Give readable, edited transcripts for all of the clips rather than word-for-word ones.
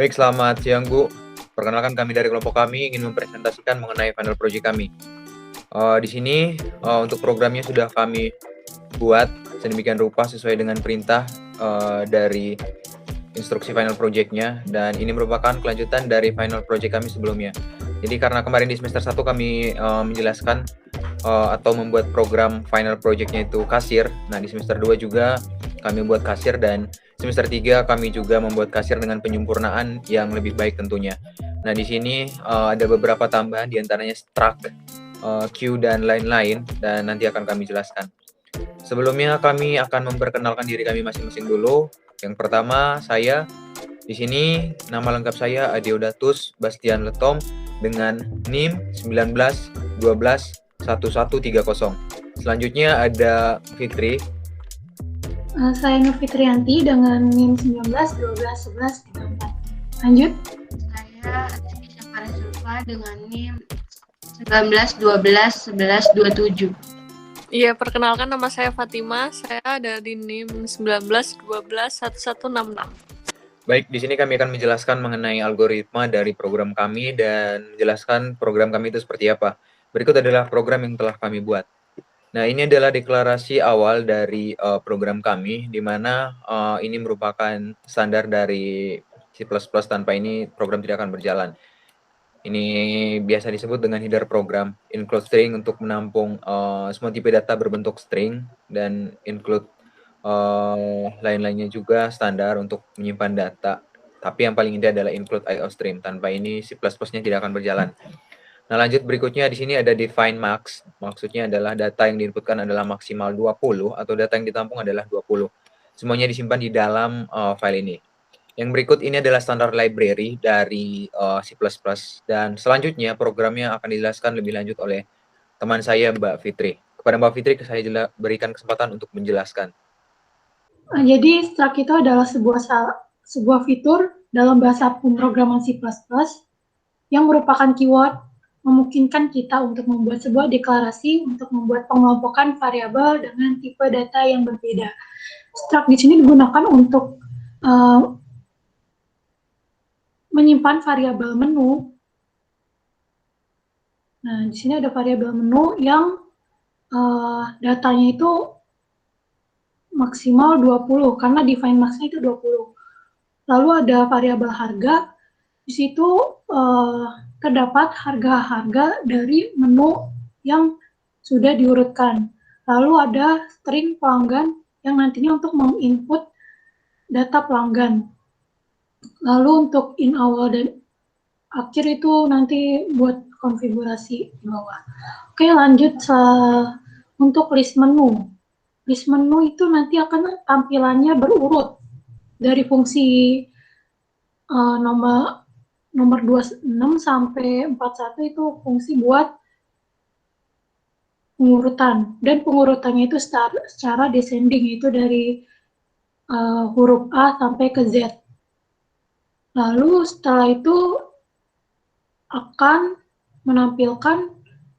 Baik, selamat siang Bu. Perkenalkan kami dari kelompok kami ingin mempresentasikan mengenai final project kami. Di sini untuk programnya sudah kami buat sedemikian rupa sesuai dengan perintah dari instruksi final project-nya, dan ini merupakan kelanjutan dari final project kami sebelumnya. Jadi karena kemarin di semester 1 kami menjelaskan atau membuat program final project-nya itu kasir. Nah, di semester 2 juga kami buat kasir, dan semester 3 kami juga membuat kasir dengan penyempurnaan yang lebih baik tentunya. Nah, di sini ada beberapa tambahan, diantaranya struct, queue, dan lain-lain, dan nanti akan kami jelaskan. Sebelumnya kami akan memperkenalkan diri kami masing-masing dulu. Yang pertama, saya. Di sini nama lengkap saya Adeodatus Bastian Letom dengan NIM 19 12 11 30. Selanjutnya ada Fitri. Saya Nur Fitrianti dengan NIM 19 12 11 34. Lanjut. Saya Atisha Parasulfa dengan NIM 19 12 11 27. Iya, perkenalkan nama saya Fatima. Saya ada di NIM 19 12 1166. Baik, di sini kami akan menjelaskan mengenai algoritma dari program kami dan menjelaskan program kami itu seperti apa. Berikut adalah program yang telah kami buat. Nah, ini adalah deklarasi awal dari program kami, di mana ini merupakan standar dari C++. Tanpa ini program tidak akan berjalan. Ini biasa disebut dengan header program. Include string untuk menampung semua tipe data berbentuk string, dan include lain-lainnya juga standar untuk menyimpan data. Tapi yang paling indah adalah include IOStream. Tanpa ini C++-nya tidak akan berjalan. Nah, lanjut berikutnya di sini ada define max. Maksudnya adalah data yang diinputkan adalah maksimal 20 atau data yang ditampung adalah 20. Semuanya disimpan di dalam file ini. Yang berikut ini adalah standar library dari C++, dan selanjutnya programnya akan dijelaskan lebih lanjut oleh teman saya, Mbak Fitri. Kepada Mbak Fitri saya berikan kesempatan untuk menjelaskan. Jadi struct itu adalah sebuah fitur dalam bahasa pemrograman C++ yang merupakan keyword memungkinkan kita untuk membuat sebuah deklarasi untuk membuat pengelompokan variabel dengan tipe data yang berbeda. Struct di sini digunakan untuk menyimpan variabel menu. Nah, di sini ada variabel menu yang datanya itu maksimal 20 karena define max-nya itu 20. Lalu ada variabel harga. Di situ terdapat harga-harga dari menu yang sudah diurutkan. Lalu ada string pelanggan yang nantinya untuk menginput data pelanggan. Lalu untuk in awal dan akhir itu nanti buat konfigurasi di bawah. Oke, lanjut untuk list menu. List menu itu nanti akan tampilannya berurut dari fungsi nomor 26 sampai 41 itu fungsi buat pengurutan, dan pengurutannya itu secara descending, itu dari huruf A sampai ke Z. Lalu setelah itu akan menampilkan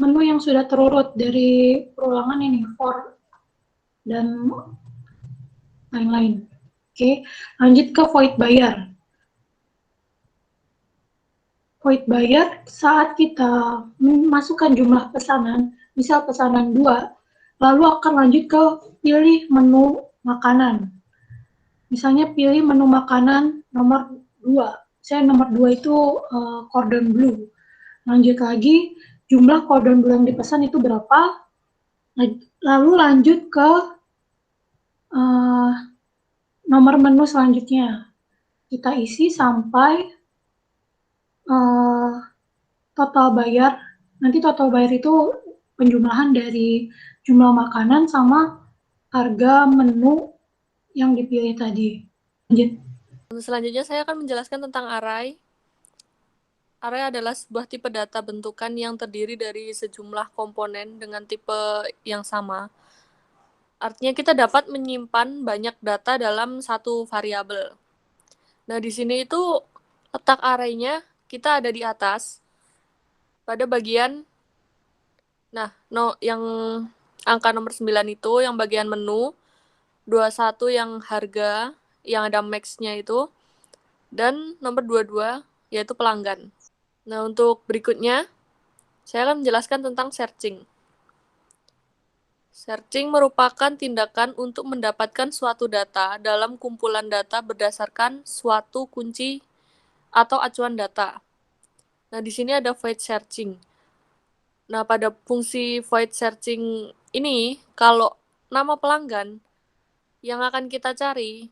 menu yang sudah terurut dari perulangan ini, for dan lain-lain. Oke, lanjut ke void buyer. Void buyer saat kita memasukkan jumlah pesanan, misal pesanan 2, lalu akan lanjut ke pilih menu makanan. Misalnya pilih menu makanan nomor 2. Saya nomor 2 itu cordon bleu. Lanjut lagi, jumlah cordon bleu yang dipesan itu berapa. Lalu lanjut ke nomor menu selanjutnya. Kita isi sampai total bayar. Nanti total bayar itu penjumlahan dari jumlah makanan sama harga menu yang dipilih tadi. Lanjut. Selanjutnya saya akan menjelaskan tentang array. Array adalah sebuah tipe data bentukan yang terdiri dari sejumlah komponen dengan tipe yang sama. Artinya kita dapat menyimpan banyak data dalam satu variabel. Nah, di sini itu letak array-nya kita ada di atas. Pada bagian yang angka nomor 9 itu yang bagian menu, 21 yang harga, yang ada max-nya itu, Dan nomor 22 yaitu pelanggan. Nah, untuk berikutnya saya akan menjelaskan tentang searching. Searching merupakan tindakan untuk mendapatkan suatu data dalam kumpulan data berdasarkan suatu kunci atau acuan data. Nah, di sini ada void searching. Nah, pada fungsi void searching ini, kalau nama pelanggan yang akan kita cari,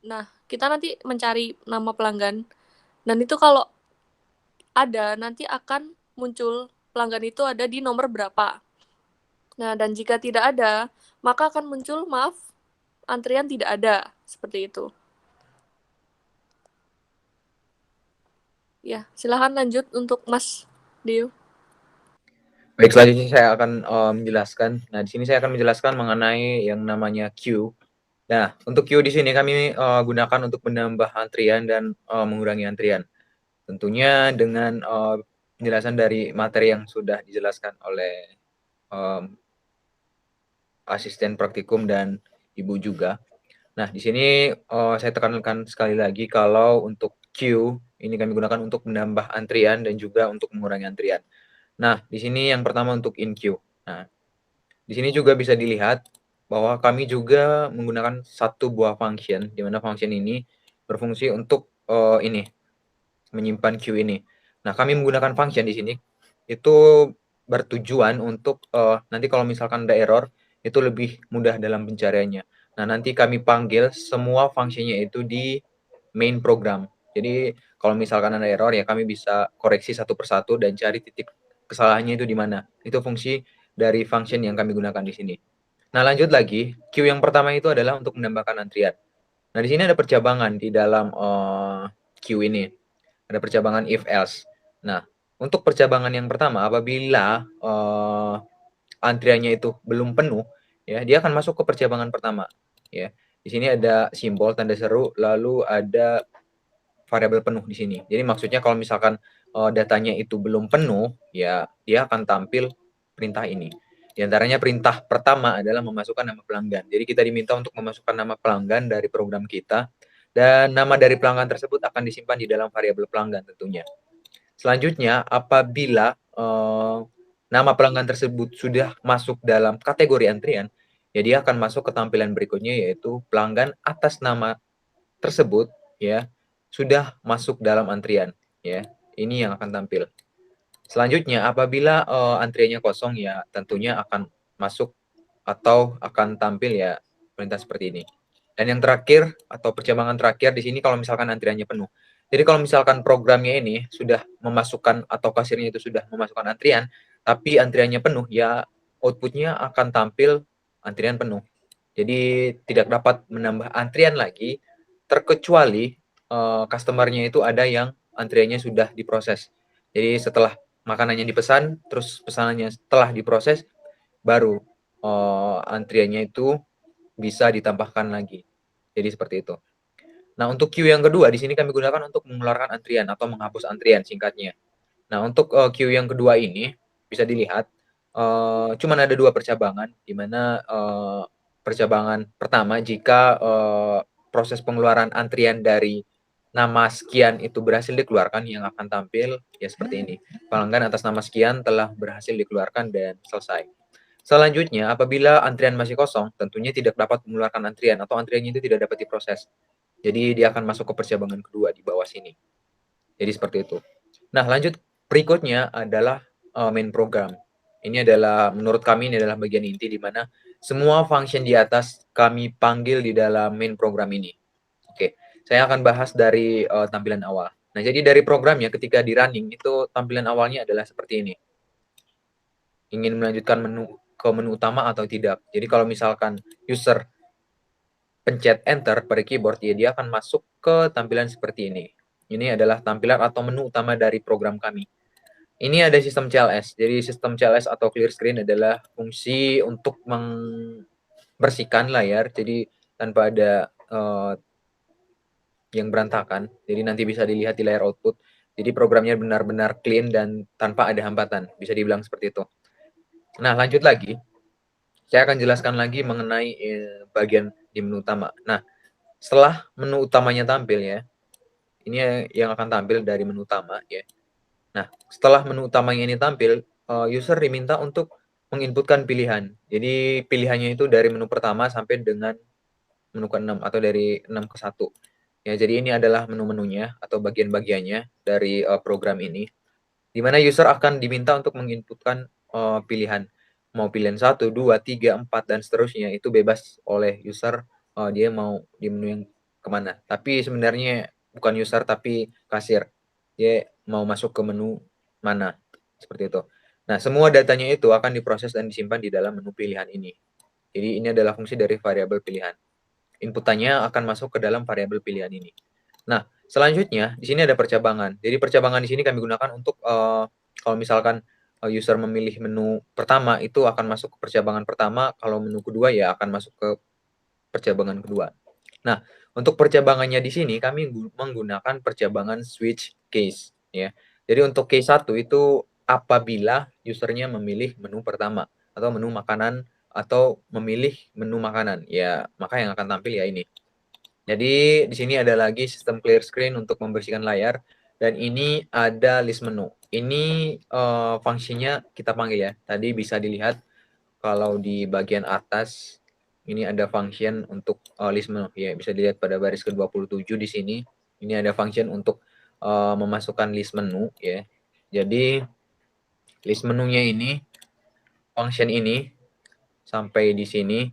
nah, kita nanti mencari nama pelanggan, dan itu kalau ada, nanti akan muncul pelanggan itu ada di nomor berapa. Nah, dan jika tidak ada, maka akan muncul, maaf, antrian tidak ada, seperti itu. Ya, silahkan lanjut untuk Mas Dio. Baik, selanjutnya saya akan menjelaskan. Nah, di sini saya akan menjelaskan mengenai yang namanya queue. Nah, untuk queue di sini kami gunakan untuk menambah antrian dan mengurangi antrian. Tentunya dengan penjelasan dari materi yang sudah dijelaskan oleh asisten praktikum dan Ibu juga. Nah, di sini saya tekankan sekali lagi kalau untuk queue ini kami gunakan untuk menambah antrian dan juga untuk mengurangi antrian. Nah, di sini yang pertama untuk in queue. Nah, di sini juga bisa dilihat bahwa kami juga menggunakan satu buah function, di mana function ini berfungsi untuk ini menyimpan queue ini. Nah, kami menggunakan function di sini itu bertujuan untuk nanti kalau misalkan ada error itu lebih mudah dalam pencariannya. Nah, nanti kami panggil semua fungsinya itu di main program. Jadi kalau misalkan ada error ya kami bisa koreksi satu persatu dan cari titik kesalahannya itu di mana. Itu fungsi dari function yang kami gunakan di sini. Nah, lanjut lagi, queue yang pertama itu adalah untuk menambahkan antrian. Nah, di sini ada percabangan di dalam queue ini. Ada percabangan if else. Nah, untuk percabangan yang pertama apabila antriannya itu belum penuh, ya, dia akan masuk ke percabangan pertama, ya. Di sini ada simbol tanda seru, lalu ada variabel penuh di sini. Jadi maksudnya kalau misalkan datanya itu belum penuh, ya dia akan tampil perintah ini. Di antaranya perintah pertama adalah memasukkan nama pelanggan. Jadi kita diminta untuk memasukkan nama pelanggan dari program kita dan nama dari pelanggan tersebut akan disimpan di dalam variabel pelanggan tentunya. Selanjutnya, apabila nama pelanggan tersebut sudah masuk dalam kategori antrian, ya dia akan masuk ke tampilan berikutnya yaitu pelanggan atas nama tersebut ya sudah masuk dalam antrian ya. Ini yang akan tampil. Selanjutnya, apabila antriannya kosong ya tentunya akan masuk atau akan tampil ya perintah seperti ini. Dan yang terakhir atau percabangan terakhir di sini kalau misalkan antriannya penuh. Jadi kalau misalkan programnya ini sudah memasukkan atau kasirnya itu sudah memasukkan antrian, tapi antriannya penuh, ya outputnya akan tampil antrian penuh. Jadi tidak dapat menambah antrian lagi, terkecuali customer-nya itu ada yang antriannya sudah diproses. Jadi setelah makanannya dipesan, terus pesanannya setelah diproses, baru antriannya itu bisa ditambahkan lagi. Jadi seperti itu. Nah, untuk queue yang kedua di sini kami gunakan untuk mengeluarkan antrian atau menghapus antrian singkatnya. Nah, untuk queue yang kedua ini bisa dilihat cuman ada dua percabangan di mana percabangan pertama jika proses pengeluaran antrian dari nama sekian itu berhasil dikeluarkan yang akan tampil ya seperti ini. Pelanggan atas nama sekian telah berhasil dikeluarkan dan selesai. Selanjutnya, apabila antrian masih kosong, tentunya tidak dapat mengeluarkan antrian atau antriannya itu tidak dapat diproses. Jadi dia akan masuk ke percabangan kedua di bawah sini. Jadi seperti itu. Nah, lanjut berikutnya adalah main program. Ini adalah menurut kami ini adalah bagian inti di mana semua function di atas kami panggil di dalam main program ini. Oke, saya akan bahas dari tampilan awal. Nah, jadi dari programnya ketika di running itu tampilan awalnya adalah seperti ini. Ingin melanjutkan menu ke menu utama atau tidak. Jadi kalau misalkan user pencet enter pada keyboard, ya dia akan masuk ke tampilan seperti ini. Ini adalah tampilan atau menu utama dari program kami. Ini ada sistem CLS. Jadi sistem CLS atau clear screen adalah fungsi untuk membersihkan layar. Jadi tanpa ada yang berantakan. Jadi nanti bisa dilihat di layar output. Jadi programnya benar-benar clean dan tanpa ada hambatan. Bisa dibilang seperti itu. Nah, lanjut lagi. Saya akan jelaskan lagi mengenai bagian di menu utama. Nah, setelah menu utamanya tampil ya, Ini yang akan tampil dari menu utama ya. Nah, setelah menu utamanya ini tampil, user diminta untuk menginputkan pilihan. Jadi pilihannya itu dari menu pertama sampai dengan menu ke-6 atau dari 6 ke 1. Ya, jadi ini adalah menu-menunya atau bagian-bagiannya dari program ini, di mana user akan diminta untuk menginputkan pilihan. Mau pilihan 1, 2, 3, 4, dan seterusnya, itu bebas oleh user, dia mau di menu yang kemana. Tapi sebenarnya bukan user tapi kasir. Dia mau masuk ke menu mana, seperti itu. Nah, semua datanya itu akan diproses dan disimpan di dalam menu pilihan ini. Jadi ini adalah fungsi dari variabel pilihan. Inputannya akan masuk ke dalam variabel pilihan ini. Nah, selanjutnya di sini ada percabangan. Jadi percabangan di sini kami gunakan untuk kalau misalkan user memilih menu pertama itu akan masuk ke percabangan pertama, kalau menu kedua ya akan masuk ke percabangan kedua. Nah, untuk percabangannya di sini kami menggunakan percabangan switch case ya. Jadi untuk case 1 itu apabila usernya memilih menu pertama atau menu makanan atau memilih menu makanan, ya maka yang akan tampil ya ini. Jadi di sini ada lagi sistem clear screen untuk membersihkan layar, dan ini ada list menu. Ini fungsinya kita panggil ya. Tadi bisa dilihat kalau di bagian atas ini ada function untuk list menu ya, bisa dilihat pada baris ke-27 di sini. Ini ada function untuk memasukkan list menu ya. Jadi list menunya ini, function ini sampai di sini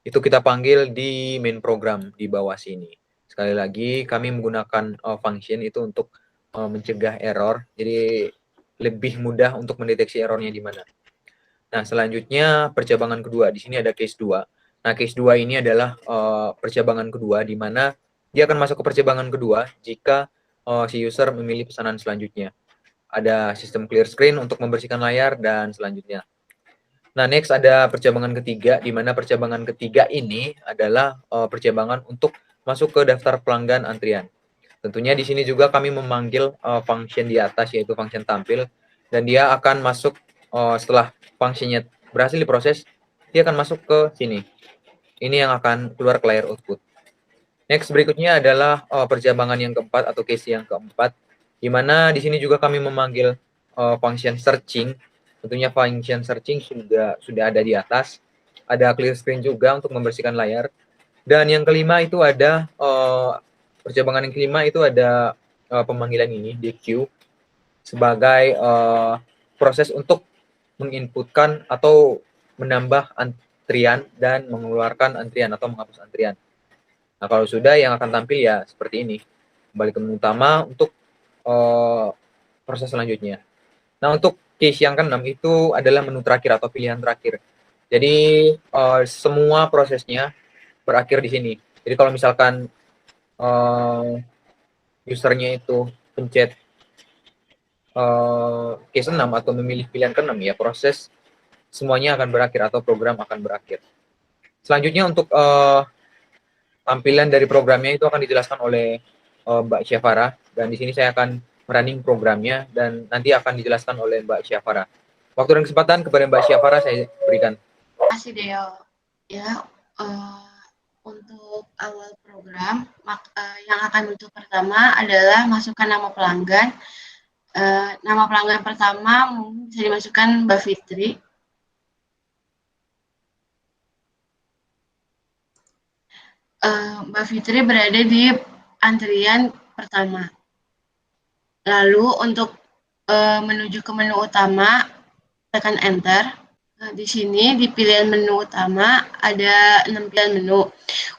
itu kita panggil di main program di bawah sini. Sekali lagi kami menggunakan function itu untuk mencegah error, jadi lebih mudah untuk mendeteksi errornya di mana. Nah, selanjutnya percabangan kedua. Di sini ada case 2. Nah, case 2 ini adalah percabangan kedua di mana dia akan masuk ke percabangan kedua jika si user memilih pesanan selanjutnya. Ada sistem clear screen untuk membersihkan layar dan selanjutnya. Nah, next ada percabangan ketiga, di mana percabangan ketiga ini adalah percabangan untuk masuk ke daftar pelanggan antrian. Tentunya di sini juga kami memanggil function di atas, yaitu function tampil, dan dia akan masuk setelah fungsinya berhasil diproses, dia akan masuk ke sini. Ini yang akan keluar ke layar output. Next berikutnya adalah percabangan yang keempat atau case yang keempat, di mana di sini juga kami memanggil function searching. Tentunya function searching sudah ada di atas. Ada clear screen juga untuk membersihkan layar. Dan yang kelima itu ada percabangan yang kelima itu ada pemanggilan ini di queue sebagai proses untuk menginputkan atau menambah antrian dan mengeluarkan antrian atau menghapus antrian. Nah, kalau sudah yang akan tampil ya seperti ini. Kembali ke menu utama untuk proses selanjutnya. Nah, untuk case yang ke-6 itu adalah menu terakhir atau pilihan terakhir. Jadi semua prosesnya berakhir di sini. Jadi kalau misalkan usernya itu pencet case 6 atau memilih pilihan ke-6 ya, proses semuanya akan berakhir atau program akan berakhir. Selanjutnya untuk tampilan dari programnya itu akan dijelaskan oleh Mbak Syafara, dan di sini saya akan running programnya dan nanti akan dijelaskan oleh Mbak Syafara. Waktu dan kesempatan kepada Mbak Syafara saya berikan. Terima kasih Deo. Ya, untuk awal program yang akan muncul pertama adalah masukkan nama pelanggan. Nama pelanggan pertama mungkin bisa dimasukkan Mbak Fitri. Mbak Fitri berada di antrian pertama. Lalu untuk menuju ke menu utama, tekan Enter. Nah, di sini di pilihan menu utama ada 6 pilihan menu.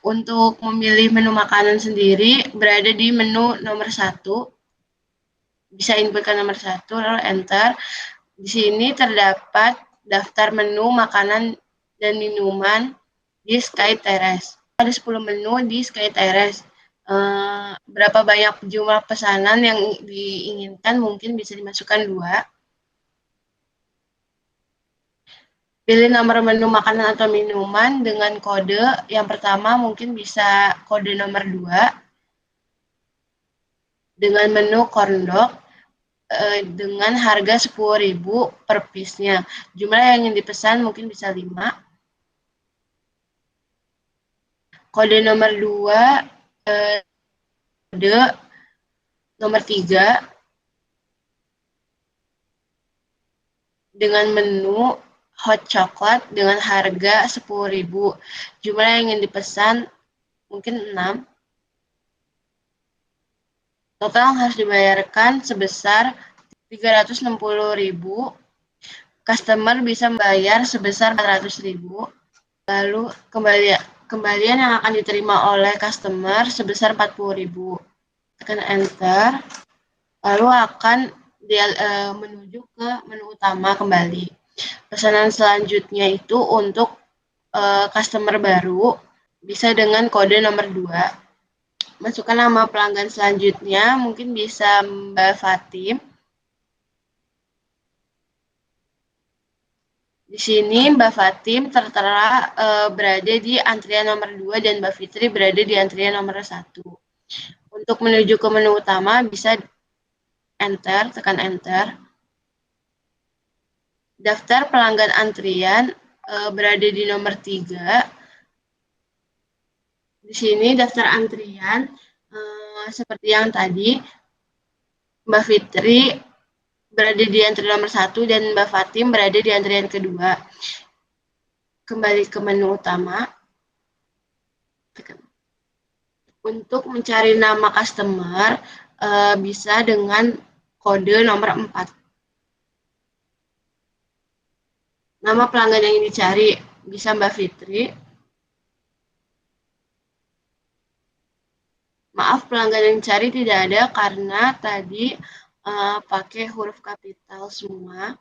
Untuk memilih menu makanan sendiri berada di menu nomor 1. Bisa inputkan nomor 1, lalu Enter. Di sini terdapat daftar menu makanan dan minuman di Sky Terrace. Ada 10 menu di Sky Terrace. Berapa banyak jumlah pesanan yang diinginkan mungkin bisa dimasukkan 2. Pilih nomor menu makanan atau minuman dengan kode. Yang pertama mungkin bisa kode nomor 2 dengan menu corn dog dengan harga 10.000 per piece-nya. Jumlah yang ingin dipesan mungkin bisa 5. Kode nomor 2 kode nomor 3 dengan menu hot chocolate dengan harga 10.000. Jumlah yang ingin dipesan mungkin 6. Total yang harus dibayarkan sebesar 360.000. Customer bisa membayar sebesar 400.000. Lalu kembalian yang akan diterima oleh customer sebesar 40.000. Tekan enter. Lalu akan menuju ke menu utama kembali. Pesanan selanjutnya itu untuk customer baru bisa dengan kode nomor 2. Masukkan nama pelanggan selanjutnya, mungkin bisa Mbak Fatim. Di sini Mbak Fatim tertera berada di antrian nomor 2 dan Mbak Fitri berada di antrian nomor 1. Untuk menuju ke menu utama bisa enter, tekan enter. Daftar pelanggan antrian berada di nomor 3. Di sini daftar antrian seperti yang tadi, Mbak Fitri berada di antrian nomor 1 dan Mbak Fatim berada di antrian kedua. Kembali ke menu utama. Untuk mencari nama customer bisa dengan kode nomor 4. Nama pelanggan yang dicari bisa Mbak Fitri. Maaf, pelanggan yang dicari tidak ada karena tadi pakai huruf kapital semua.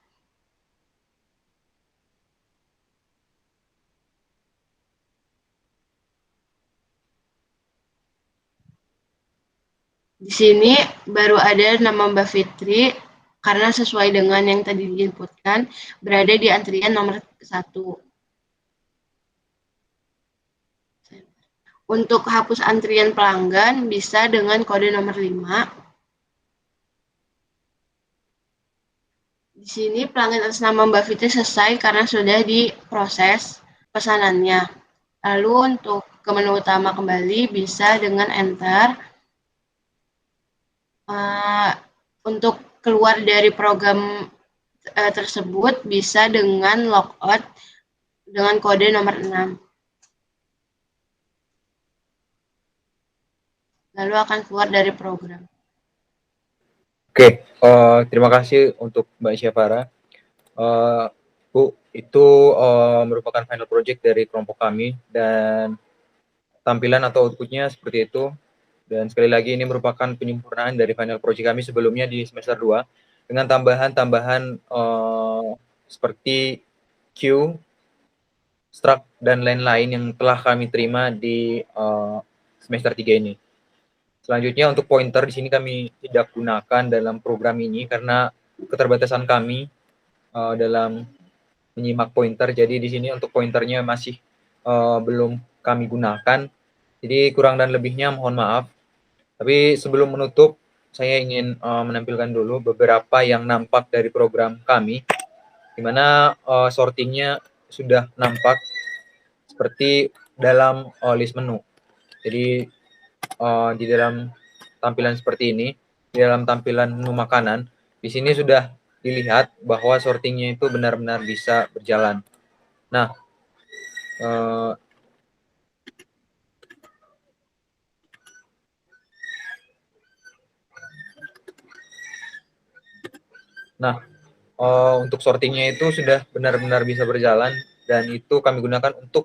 Di sini baru ada nama Mbak Fitri karena sesuai dengan yang tadi diinputkan berada di antrian nomor 1. Untuk hapus antrian pelanggan bisa dengan kode nomor 5. Di sini pelanggan atas nama Mbak Fitri selesai karena sudah diproses pesanannya. Lalu untuk ke menu utama kembali bisa dengan enter. Untuk keluar dari program tersebut bisa dengan logout dengan kode nomor 6. Lalu akan keluar dari program. Oke, terima kasih untuk Mbak Syafara. Bu, itu merupakan final project dari kelompok kami dan tampilan atau outputnya seperti itu. Dan sekali lagi ini merupakan penyempurnaan dari final project kami sebelumnya di semester 2 dengan tambahan-tambahan seperti queue, struct, dan lain-lain yang telah kami terima di semester 3 ini. Selanjutnya untuk pointer di sini kami tidak gunakan dalam program ini karena keterbatasan kami dalam menyimak pointer. Jadi di sini untuk pointernya masih belum kami gunakan. Jadi kurang dan lebihnya mohon maaf. Tapi sebelum menutup, saya ingin menampilkan dulu beberapa yang nampak dari program kami, di mana sortingnya sudah nampak seperti dalam list menu. Jadi di dalam tampilan seperti ini, di dalam tampilan menu makanan, di sini sudah dilihat bahwa sortingnya itu benar-benar bisa berjalan. Nah, untuk sortingnya itu sudah benar-benar bisa berjalan dan itu kami gunakan untuk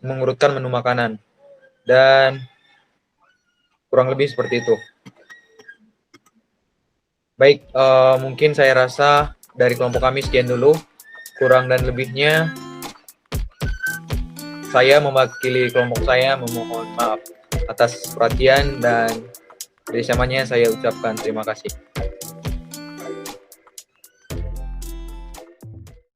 mengurutkan menu makanan dan kurang lebih seperti itu. Baik, mungkin saya rasa dari kelompok kami sekian dulu. Kurang dan lebihnya saya mewakili kelompok saya memohon maaf atas perhatian dan dari semuanya saya ucapkan terima kasih.